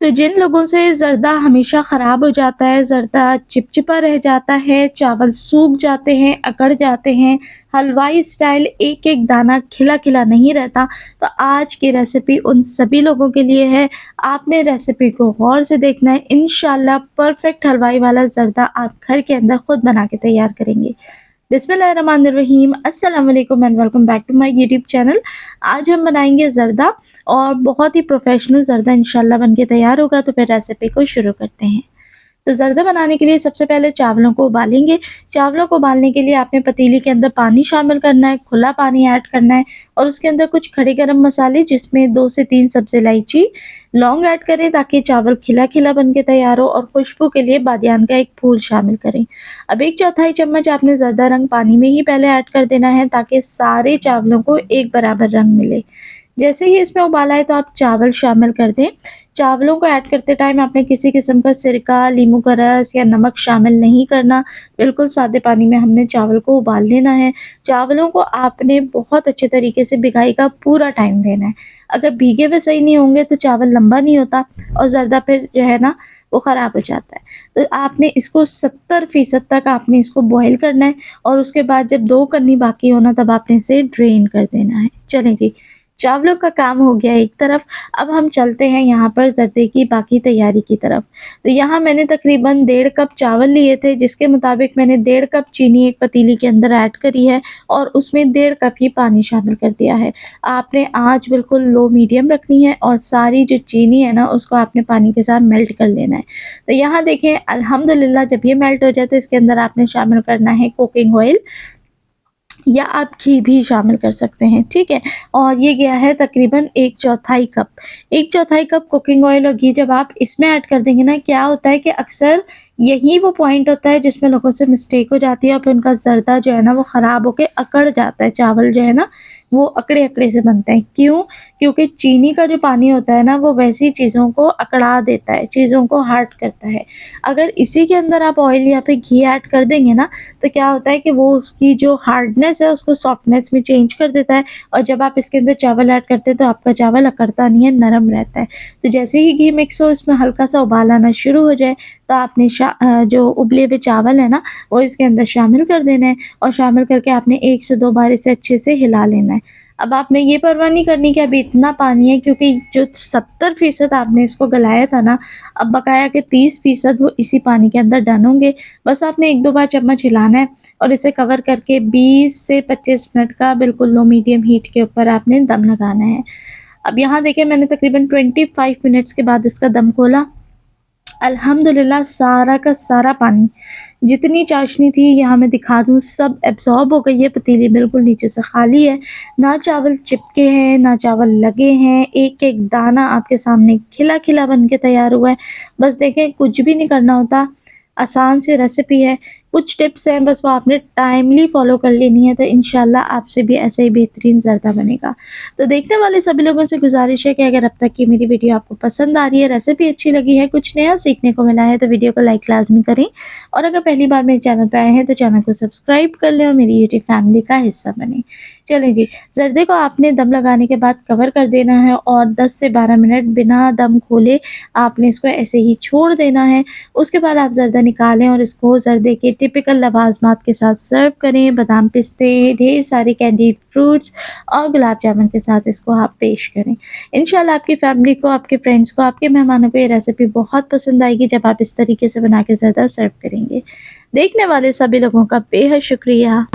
तो जिन लोगों से ज़र्दा हमेशा ख़राब हो जाता है, ज़र्दा चिपचिपा रह जाता है, चावल सूख जाते हैं, अकड़ जाते हैं, हलवाई स्टाइल एक-एक दाना खिला-खिला नहीं रहता, तो आज की रेसिपी उन सभी लोगों के लिए है। आपने रेसिपी को गौर से देखना है, इंशाल्लाह परफेक्ट हलवाई वाला ज़र्दा आप घर के अंदर खुद बना के तैयार करेंगे। बिस्मिल्लाहिर्रहमानिर्रहीम, अस्सलाम वालेकुम and welcome back to my YouTube channel. आज हम बनाएंगे ज़र्दा और बहुत ही प्रोफेशनल ज़र्दा इंशाल्लाह बन के तैयार होगा। तो फिर रेसिपी को शुरू करते हैं। तो ज़र्दा बनाने के लिए सबसे पहले चावलों को उबालेंगे। चावलों को उबालने के लिए आपने पतीली के अंदर पानी शामिल करना है, खुला पानी ऐड करना है और उसके अंदर कुछ खड़े गरम मसाले जिसमें 2 से 3 सब्ज़ इलायची, लौंग ऐड करें ताकि चावल खिला-खिला बन के तैयार हो और खुशबू के लिए बादियान का एक फूल शामिल करें। अब 1 चौथाई चम्मच आपने ज़र्दा रंग पानी में ही पहले ऐड कर देना है ताकि सारे चावलों को एक बराबर रंग मिले। जैसे ही इसमें उबाल आए तो आप चावल शामिल कर दें। चावलों को ऐड करते टाइम आपने किसी किस्म का सिरका, नींबू का रस या नमक शामिल नहीं करना। बिल्कुल सादे पानी में हमने चावल को उबाल लेना है। चावलों को आपने बहुत अच्छे तरीके से भिगाई का पूरा टाइम देना है। अगर भीगे हुए सही नहीं होंगे तो चावल लंबा नहीं होता और ज़र्दा फिर जो है ना वो ख़राब हो जाता है। तो आपने इसको 70% तक आपने इसको बॉयल करना है और उसके बाद जब 2 कन्नी बाकी हो ना तब आपने इसे ड्रेन कर देना है। चलें जी, चावलों का काम हो गया एक तरफ। अब हम चलते हैं यहाँ पर ज़र्दे की बाकी तैयारी की तरफ। तो यहाँ मैंने तकरीबन 1.5 कप चावल लिए थे, जिसके मुताबिक मैंने 1.5 कप चीनी एक पतीली के अंदर ऐड करी है और उसमें 1.5 कप ही पानी शामिल कर दिया है। आपने आँच बिल्कुल लो मीडियम रखनी है और सारी जो चीनी है ना उसको आपने पानी के साथ मेल्ट कर लेना है। तो यहाँ देखें अल्हम्दुलिल्लाह जब ये मेल्ट हो जाए तो इसके अंदर आपने शामिल करना है कुकिंग ऑयल या आप घी भी शामिल कर सकते हैं, ठीक है? और ये गया है तकरीबन 1 चौथाई कप। 1 चौथाई कप कुकिंग ऑयल और घी जब आप इसमें ऐड कर देंगे ना, क्या होता है कि अक्सर यही वो पॉइंट होता है जिसमें लोगों से मिस्टेक हो जाती है और फिर उनका ज़र्दा जो है ना वो ख़राब होके अकड़ जाता है। चावल जो है ना वो अकड़े-अकड़े से बनते हैं। क्यों? क्योंकि चीनी का जो पानी होता है ना वो वैसी चीज़ों को अकड़ा देता है, चीज़ों को हार्ड करता है। अगर इसी के अंदर आप ऑयल या फिर घी ऐड कर देंगे ना तो क्या होता है कि वो उसकी जो हार्डनेस है उसको सॉफ्टनेस में चेंज कर देता है और जब आप इसके अंदर चावल ऐड करते हैं तो आपका चावल अकड़ता नहीं है, नरम रहता है। तो जैसे ही घी मिक्स हो इसमें हल्का सा उबाल आना शुरू हो जाए तो आपने जो उबले हुए चावल है ना वो इसके अंदर शामिल कर देना है और शामिल करके आपने 1 से 2 बार इसे अच्छे से हिला लेना है। अब आपने ये परवाह नहीं करनी कि अभी इतना पानी है, क्योंकि जो 70% आपने इसको गलाया था ना, अब बकाया के 30% वो इसी पानी के अंदर डन होंगे। बस आपने 1-2 बार चम्मच हिलाना है और इसे कवर करके 20 से 25 मिनट का बिल्कुल लो मीडियम हीट के ऊपर आपने दम लगाना है। अब यहाँ देखिए मैंने तकरीबन 25 मिनट्स के बाद इसका दम खोला। अल्हम्दुलिल्लाह सारा का सारा पानी, जितनी चाशनी थी यहाँ मैं दिखा दूँ, सब एब्ज़ॉर्ब हो गई है। पतीली बिल्कुल नीचे से खाली है, ना चावल चिपके हैं, ना चावल लगे हैं, एक-एक दाना आपके सामने खिला-खिला बन के तैयार हुआ है। बस देखें कुछ भी नहीं करना होता, आसान सी रेसिपी है, कुछ टिप्स हैं बस वो आपने टाइमली फ़ॉलो कर लेनी है तो इंशाल्लाह आपसे भी ऐसे ही बेहतरीन ज़र्दा बनेगा। तो देखने वाले सभी लोगों से गुज़ारिश है कि अगर अब तक की मेरी वीडियो आपको पसंद आ रही है, रेसिपी अच्छी लगी है, कुछ नया सीखने को मिला है तो वीडियो को लाइक लाज़मी करें और अगर पहली बार मेरे चैनल पे आए हैं तो चैनल को सब्सक्राइब कर लें और मेरी यूट्यूब फैमिली का हिस्सा बनें। चलें जी, ज़र्दे को आपने दम लगाने के बाद कवर कर देना है और 10 से 12 मिनट बिना दम खोले आपने इसको ऐसे ही छोड़ देना है। उसके बाद आप ज़र्दा निकालें और इसको ज़र्दे के टिपिकल लवाज़मात के साथ सर्व करें। बादाम, पिस्ते, ढेर सारे कैंडीड फ्रूट्स और गुलाब जामुन के साथ इसको आप पेश करें। इंशाल्लाह आपकी फैमिली को, आपके फ्रेंड्स को, आपके मेहमानों को ये रेसिपी बहुत पसंद आएगी जब आप इस तरीके से बना के ज़्यादा सर्व करेंगे। देखने वाले सभी लोगों का बेहद शुक्रिया।